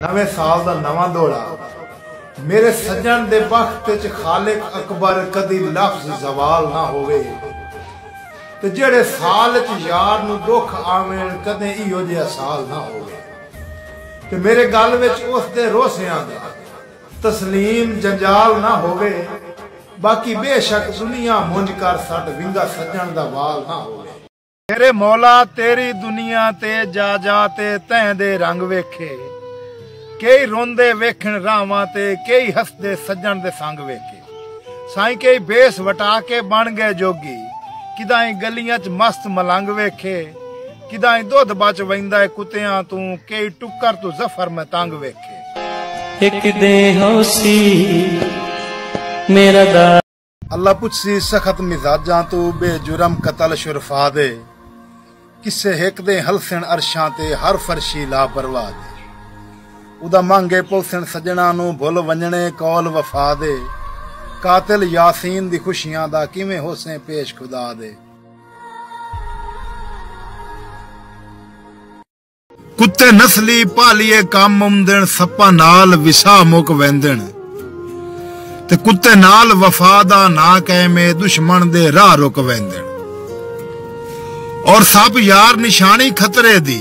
नवे साल दा नवा दौड़ा मेरे सजन दे वक्त च खालिक अकबर कदी लफ्ज जवाल ना होवे ते जेड़े साल च यार नू दुख आवेण कदे इहो जिहा साल ना होवे ते मेरे गल विच उस दे रोसियां दा तस्लीम जंजाल ना होवे बाकी बेशक दुनिया मुंज कर सट विंगा सजन दा वाल ना होवे। मेरे मौला तेरी दुनिया ते जा जा ते तैं दे रंग वेखे कई रोंदे वेखण रावां ते कई हसदे सज्जन दे संग वेखे साईं कई बेस वटा के बन गए जोगी किदाई गलियां च मस्त मलंग वेखे किदाई दुध बच वैंदा कुत्तियां तू कई टुक्कर तू जफर में तंग वेखे एक दे होसी मेरा दा अल्लाह पुछसी सखत मिजाजां तू बेजुरम कतल शुरफा दे किसे हिक दे हलसण अरशां ते हर फरशी लापरवाह दे उदा मंगे पुलसन सजना नू भुल वंजने कौल वफा दे कातिल यासीन दी खुशियां दा किवें होसे पेश खुदा दे। कुत्ते नस्ली पालिए कम उमदन सप्पा नाल विसा मुक वेंदन ते कुत्ते नाल वफा दा ना कहमे दुश्मन दे राह रुक वेंदन और सप यार निशानी खतरे दी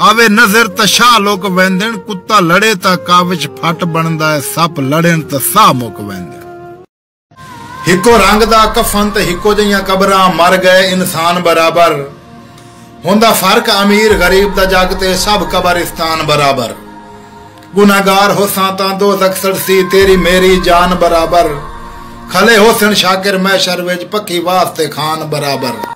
आवे नजर तशा लोक वेंदन कुत्ता लड़े ता काविच फट बनदा है सप लड़न ता सा मुक वेंदन। हिको रंग दा कफन ते हिको जिहियां कबरां मर गए इंसान बराबर हुंदा फर्क अमीर गरीब दा जग ते सब कब्रिस्तान बराबर गुनाहगार होसां तां दोज़ख सड़सी तेरी मेरी जान बराबर खले होसन शाकिर महशर विच पक्की वास्ते खान बराबर।